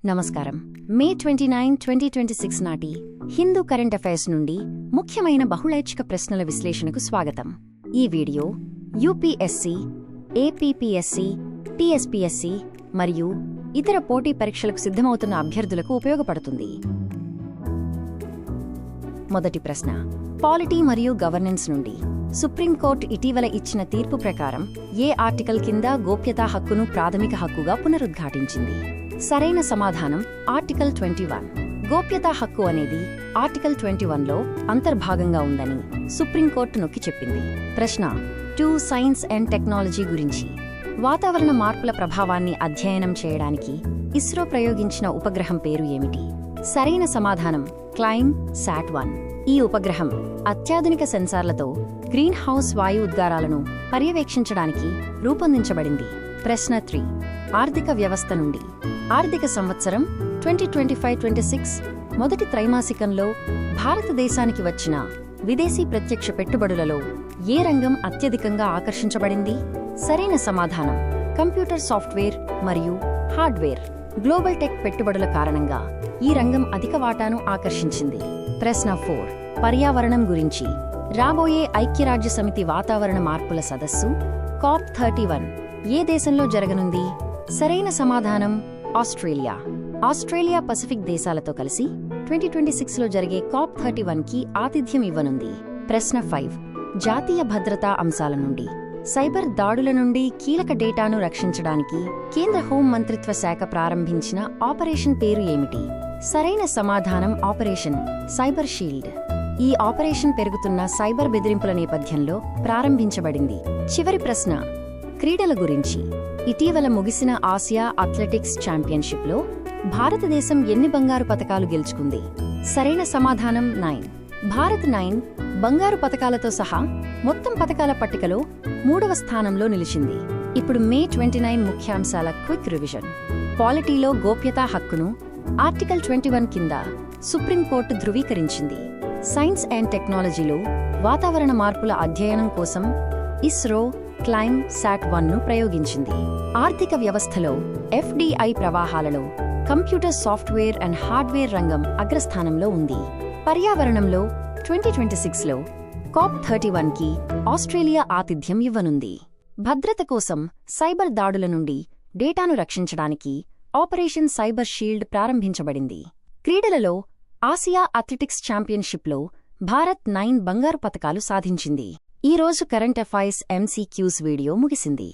నమస్కారం. మే 29, 2026 నాటి Hindu current affairs నుండి ముఖ్యమైన బహుళైచ్ఛిక ప్రశ్నల విశ్లేషణకు స్వాగతం. ఈ వీడియో యూపీఎస్సీ, ఏపీపీఎస్సీ, టీఎస్పీఎస్సీ మరియు ఇతర పోటీ పరీక్షలకు సిద్ధమవుతున్న అభ్యర్థులకు ఉపయోగపడుతుంది. మొదటి ప్రశ్న, పాలిటీ మరియు గవర్నెన్స్ నుండి సుప్రీంకోర్టు ఇటీవల ఇచ్చిన తీర్పు ప్రకారం ఏ ఆర్టికల్ కింద గోప్యతా హక్కును ప్రాథమిక హక్కుగా పునరుద్ఘాటించింది? సరైన సమాధానం ఆర్టికల్ 21. గోప్యతా హక్కు అనేది ఆర్టికల్ 21లో అంతర్భాగంగా ఉందని సుప్రీంకోర్టు నొక్కి చెప్పింది. ప్రశ్న 2, సైన్స్ అండ్ టెక్నాలజీ గురించి. వాతావరణ మార్పుల ప్రభావాన్ని అధ్యయనం చేయడానికి ఇస్రో ప్రయోగించిన ఉపగ్రహం పేరు ఏమిటి? సరైన సమాధానం క్లైమ్ శాట్-1. ఈ ఉపగ్రహం అత్యాధునిక సెన్సార్లతో గ్రీన్ హౌస్ వాయు ఉద్గారాలను పర్యవేక్షించడానికి రూపొందించబడింది. ప్రశ్న 3, ఆర్థిక వ్యవస్థ నుండి. ఆర్థిక సంవత్సరం 2025-26 మొదటి త్రైమాసికంలో భారతదేశానికి వచ్చిన విదేశీ ప్రత్యక్ష పెట్టుబడులలో ఏ రంగం అత్యధికంగా ఆకర్షించబడింది? సరైన సమాధానం కంప్యూటర్ సాఫ్ట్వేర్ మరియు హార్డ్వేర్. గ్లోబల్ టెక్ పెట్టుబడుల కారణంగా ఈ రంగం అధిక వాటాను ఆకర్షించింది. ప్రశ్న 4, పర్యావరణం గురించి. రాబోయే ఐక్యరాజ్యసమితి వాతావరణ మార్పుల సదస్సు COP31 ఏ దేశంలో జరగనుంది? సరైన సమాధానం ఆస్ట్రేలియా. ఆస్ట్రేలియా పసిఫిక్ దేశాలతో కలిసి 2026లో జరిగే COP31కి ఆతిథ్యం ఇవ్వనుంది. ప్రశ్న 5, జాతీయ భద్రతా అంశాల నుండి. సైబర్ దాడుల నుండి కీలక డేటాను రక్షించడానికి కేంద్ర హోం మంత్రిత్వ శాఖ ప్రారంభించిన ఆపరేషన్ పేరు ఏమిటి? సరైన సమాధానం ఆపరేషన్ సైబర్ షీల్డ్. ఈ ఆపరేషన్ పెరుగుతున్న సైబర్ బెదిరింపుల నేపథ్యంలో ప్రారంభించబడింది. చివరి ప్రశ్న, క్రీడల గురించి. ఇటీవల ముగిసిన ఆసియా అథ్లెటిక్స్ ఛాంపియన్షిప్లో భారతదేశం ఎన్ని బంగారు పతకాలు గెలుచుకుంది? సరైన సమాధానం 9. భారత్ 9 బంగారు పతకాలతో సహా మొత్తం పతకాల పట్టికలో 3వ స్థానంలో నిలిచింది. ఇప్పుడు మే 29 ముఖ్యాంశాల క్విక్ రివిజన్. పాలిటీలో గోప్యతా హక్కును ఆర్టికల్ 21 కింద సుప్రీంకోర్టు ధృవీకరించింది. సైన్స్ అండ్ టెక్నాలజీలో వాతావరణ మార్పుల అధ్యయనం కోసం ఇస్రో క్లైమ్ శాట్-1ను ప్రయోగించింది. ఆర్థిక వ్యవస్థలో FDI ప్రవాహాలలో కంప్యూటర్ సాఫ్ట్వేర్ అండ్ హార్డ్వేర్ రంగం అగ్రస్థానంలో ఉంది. పర్యావరణంలో 2026లో COP31కి ఆస్ట్రేలియా ఆతిథ్యం ఇవ్వనుంది. భద్రత కోసం సైబర్ దాడుల నుండి డేటాను రక్షించడానికి ఆపరేషన్ సైబర్ షీల్డ్ ప్రారంభించబడింది. క్రీడలలో ఆసియా అథ్లెటిక్స్ ఛాంపియన్షిప్లో భారత్ 9 బంగారు పతకాలు సాధించింది. ఈ రోజు కరెంట్ అఫైర్స్ MCQs వీడియో ముగిసింది.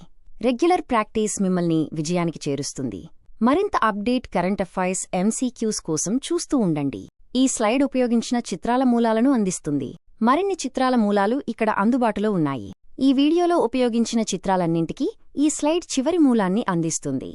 రెగ్యులర్ ప్రాక్టీస్ మిమ్మల్ని విజయానికి చేరుస్తుంది. మరింత అప్డేట్ కరెంట్ అఫైర్స్ MCQs కోసం చూస్తూ ఉండండి. ఈ స్లైడ్ ఉపయోగించిన చిత్రాల మూలాలను అందిస్తుంది. మరిన్ని చిత్రాల మూలాలు ఇక్కడ అందుబాటులో ఉన్నాయి. ఈ వీడియోలో ఉపయోగించిన చిత్రాలన్నింటికీ ఈ స్లైడ్ చివరి మూలాన్ని అందిస్తుంది.